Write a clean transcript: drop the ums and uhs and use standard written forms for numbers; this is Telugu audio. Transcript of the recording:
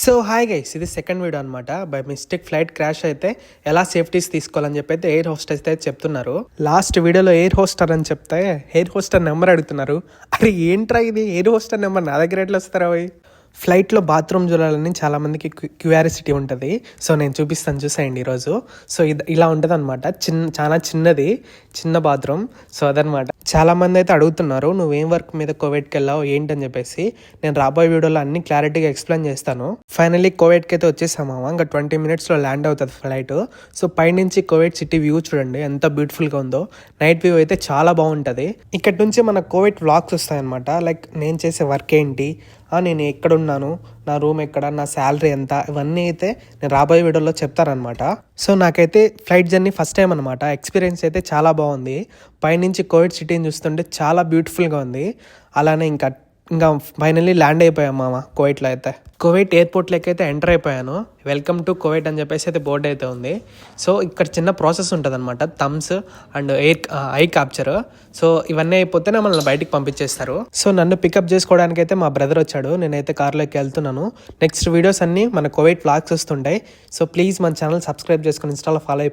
సో హాయ్ గైస్, ఇది సెకండ్ వీడియో అనమాట. బై మిస్టేక్ ఫ్లైట్ క్రాష్ అయితే ఎలా సేఫ్టీస్ తీసుకోవాలని చెప్పి అయితే ఎయిర్ హోస్టెస్ అయితే చెప్తున్నారు. లాస్ట్ వీడియోలో ఎయిర్ హోస్టర్ అని చెప్తే ఎయిర్ హోస్టర్ నెంబర్ అడుగుతున్నారు. అరే ఏంట్రా ఇది, ఎయిర్ హోస్టర్ నెంబర్ నా దగ్గర ఎట్లా వస్తారా? ఫ్లైట్లో బాత్రూమ్ చూడాలని చాలామందికి క్యూరియాసిటీ ఉంటుంది. సో నేను చూపిస్తాను, చూసేయండి ఈరోజు. సో ఇలా ఉంటుంది అనమాట. చాలా చిన్న బాత్రూమ్. సో అదనమాట. చాలామంది అయితే అడుగుతున్నారు నువ్వేం వర్క్ మీద కోవిడ్కి వెళ్ళావు ఏంటని చెప్పేసి. నేను రాబోయే వీడియోలో అన్ని క్లారిటీగా ఎక్స్ప్లెయిన్ చేస్తాను. ఫైనల్లీ కోవిడ్కి అయితే వచ్చేసాము. ఇంకా 20 minutesలో ల్యాండ్ అవుతుంది ఫ్లైట్. సో పైనుంచి కోవిడ్ సిటీ వ్యూ చూడండి ఎంత బ్యూటిఫుల్గా ఉందో. నైట్ వ్యూ అయితే చాలా బాగుంటుంది. ఇక్కడ నుంచి మన కోవిడ్ వ్లాగ్స్ వస్తాయన్నమాట. లైక్ నేను చేసే వర్క్ ఏంటి, నేను ఎక్కడున్నాను, నా రూమ్ ఎక్కడ, నా శాలరీ ఎంత, ఇవన్నీ అయితే నేను రాబోయే వీడియోలో చెప్తారనమాట. సో నాకైతే ఫ్లైట్ జర్నీ ఫస్ట్ టైం అనమాట. ఎక్స్పీరియన్స్ అయితే చాలా బాగుంది. పైనుంచి కోవిడ్ సిటీని చూస్తుంటే చాలా బ్యూటిఫుల్గా ఉంది. అలానే ఇంకా ఫైనల్లీ ల్యాండ్ అయిపోయాం మామ కోవిడ్లో అయితే. కోవిడ్ ఎయిర్పోర్ట్లోకి అయితే ఎంటర్ అయిపోయాను. వెల్కమ్ టు కోవిడ్ అని చెప్పేసి అయితే బోర్డు అయితే ఉంది. సో ఇక్కడ చిన్న ప్రాసెస్ ఉంటుంది అనమాట. Thumbs and eye capture. So ఇవన్నీ అయిపోతే మనల్ని బయటికి పంపించేస్తారు. సో నన్ను పికప్ చేసుకోవడానికి అయితే మా బ్రదర్ వచ్చాడు. నేనైతే కార్లోకి వెళ్తున్నాను. నెక్స్ట్ వీడియోస్ అన్నీ మన కోవిడ్ వ్లాగ్స్ వస్తుంటాయి. సో ప్లీజ్ మన ఛానల్ సబ్స్క్రైబ్ చేసుకుని ఇన్స్టాలో ఫాలో అయిపోయి